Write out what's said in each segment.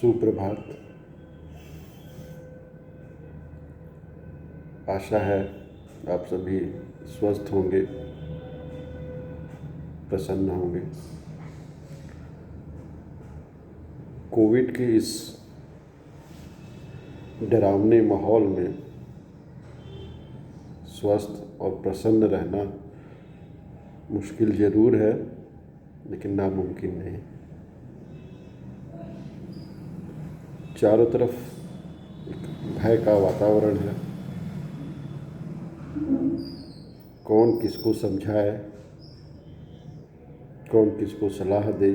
सुप्रभात। आशा है आप सभी स्वस्थ होंगे, प्रसन्न होंगे। कोविड के इस डरावने माहौल में स्वस्थ और प्रसन्न रहना मुश्किल ज़रूर है, लेकिन नामुमकिन नहीं। चारों तरफ एक भय का वातावरण है। कौन किसको समझाए, कौन किसको सलाह दे।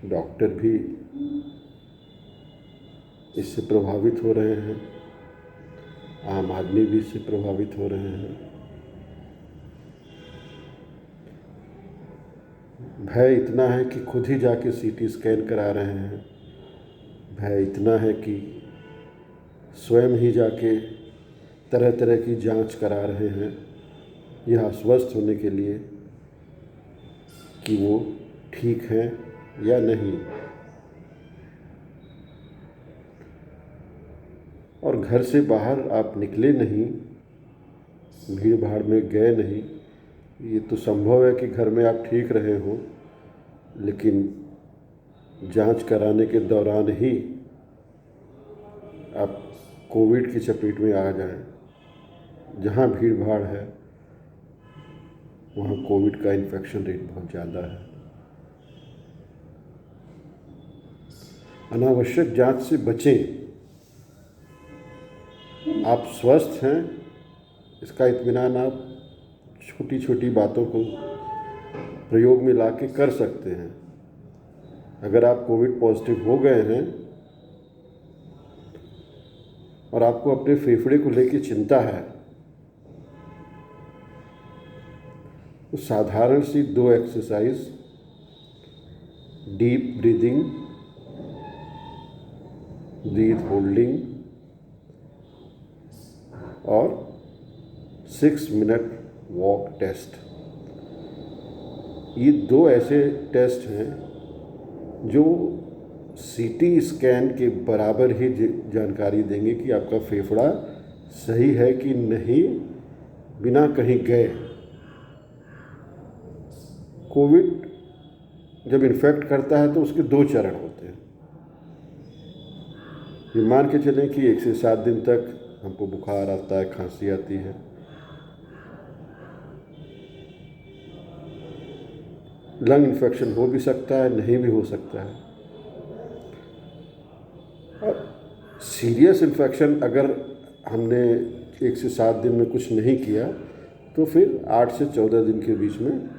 डॉक्टर भी इससे प्रभावित हो रहे हैं, आम आदमी भी इससे प्रभावित हो रहे हैं। भय इतना है कि खुद ही जाके सीटी स्कैन करा रहे हैं। भय इतना है कि स्वयं ही जाके तरह तरह की जांच करा रहे हैं यह आश्वस्त होने के लिए कि वो ठीक हैं या नहीं। और घर से बाहर आप निकले नहीं, भीड़ भाड़ में गए नहीं। ये तो संभव है कि घर में आप ठीक रहे हों, लेकिन जांच कराने के दौरान ही आप कोविड की चपेट में आ जाएं। जहाँ भीड़ भाड़ है वहाँ कोविड का इन्फेक्शन रेट बहुत ज़्यादा है। अनावश्यक जांच से बचें। आप स्वस्थ हैं, इसका इत्मीनान आप छोटी छोटी बातों को प्रयोग में लाके कर सकते हैं। अगर आप कोविड पॉजिटिव हो गए हैं और आपको अपने फेफड़े को लेकर चिंता है, तो साधारण सी 2 exercise, deep breathing, breath holding और 6 मिनट वॉक टेस्ट, ये 2 ऐसे टेस्ट हैं जो सीटी स्कैन के बराबर ही जानकारी देंगे कि आपका फेफड़ा सही है कि नहीं, बिना कहीं गए। कोविड जब इन्फेक्ट करता है तो उसके 2 चरण होते हैं। ये मान के चलें कि 1 से 7 दिन तक हमको बुखार आता है, खांसी आती है। लंग इन्फेक्शन हो भी सकता है, नहीं भी हो सकता है। और सीरियस इन्फेक्शन अगर हमने 1 से 7 दिन में कुछ नहीं किया तो फिर 8 से 14 दिन के बीच में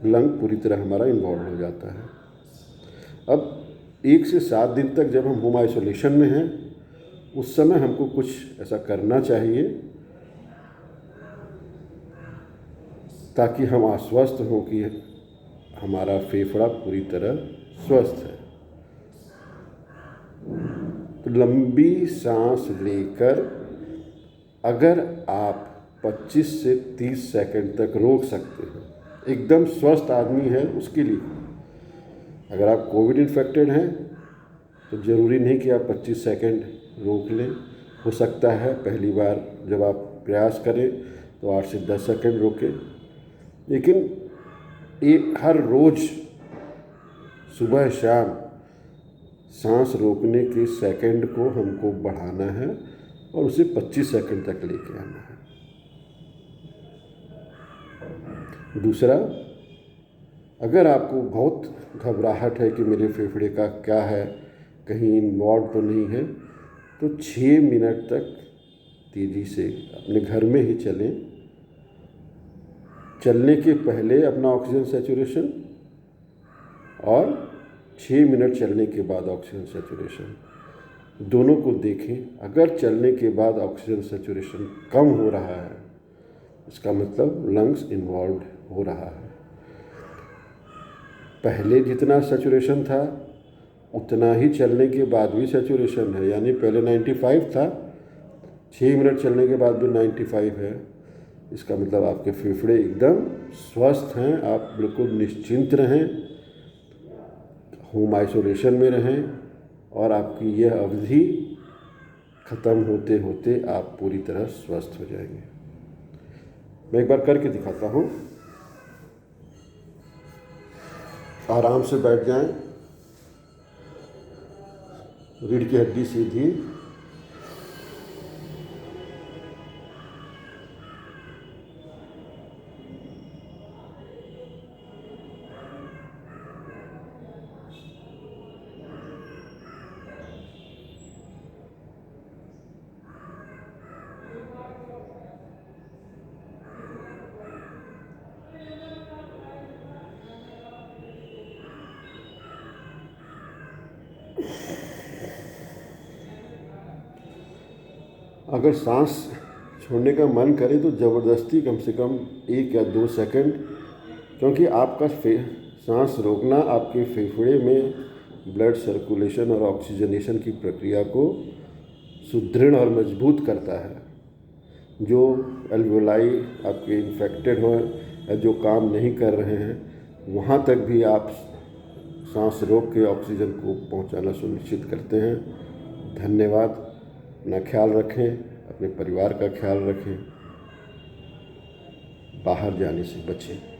लंग पूरी तरह हमारा इन्वॉल्व हो जाता है। अब 1 से 7 दिन तक जब हम होम आइसोलेशन में हैं, उस समय हमको कुछ ऐसा करना चाहिए ताकि हम आश्वस्त हों कि हमारा फेफड़ा पूरी तरह स्वस्थ है। तो लंबी सांस लेकर अगर आप 25 से 30 सेकंड तक रोक सकते हैं, एकदम स्वस्थ आदमी है उसके लिए। अगर आप कोविड इन्फेक्टेड हैं तो ज़रूरी नहीं कि आप 25 सेकंड रोक लें। हो सकता है पहली बार जब आप प्रयास करें तो 8 से 10 सेकंड रोकें, लेकिन हर रोज़ सुबह शाम सांस रोकने के सेकंड को हमको बढ़ाना है और उसे 25 सेकंड तक लेके आना है। दूसरा, अगर आपको बहुत घबराहट है कि मेरे फेफड़े का क्या है, कहीं इन्वॉल्व तो नहीं है, तो 6 मिनट तक तेज़ी से अपने घर में ही चलें। चलने के पहले अपना ऑक्सीजन सैचुरेशन और 6 मिनट चलने के बाद ऑक्सीजन सैचुरेशन, दोनों को देखें। अगर चलने के बाद ऑक्सीजन सैचुरेशन कम हो रहा है, इसका मतलब लंग्स इन्वॉल्व हो रहा है। पहले जितना सैचुरेशन था उतना ही चलने के बाद भी सैचुरेशन है, यानी पहले 95 था, 6 मिनट चलने के बाद भी 95 है। इसका मतलब आपके फेफड़े एकदम स्वस्थ हैं, आप बिल्कुल निश्चिंत रहें होम आइसोलेशन में रहें और आपकी यह अवधि ख़त्म होते होते आप पूरी तरह स्वस्थ हो जाएंगे। मैं एक बार करके दिखाता हूँ। आराम से बैठ जाएं, रीढ़ की हड्डी सीधी, अगर सांस छोड़ने का मन करे तो ज़बरदस्ती कम से कम 1 या 2 सेकंड, क्योंकि आपका सांस रोकना आपके फेफड़े में ब्लड सर्कुलेशन और ऑक्सीजनेशन की प्रक्रिया को सुदृढ़ और मजबूत करता है। जो एल्वोलाई आपके इन्फेक्टेड हों या जो काम नहीं कर रहे हैं, वहाँ तक भी आप सांस रोक के ऑक्सीजन को पहुँचाना सुनिश्चित करते हैं। धन्यवाद। अपना ख्याल रखें, अपने परिवार का ख्याल रखें, बाहर जाने से बचें।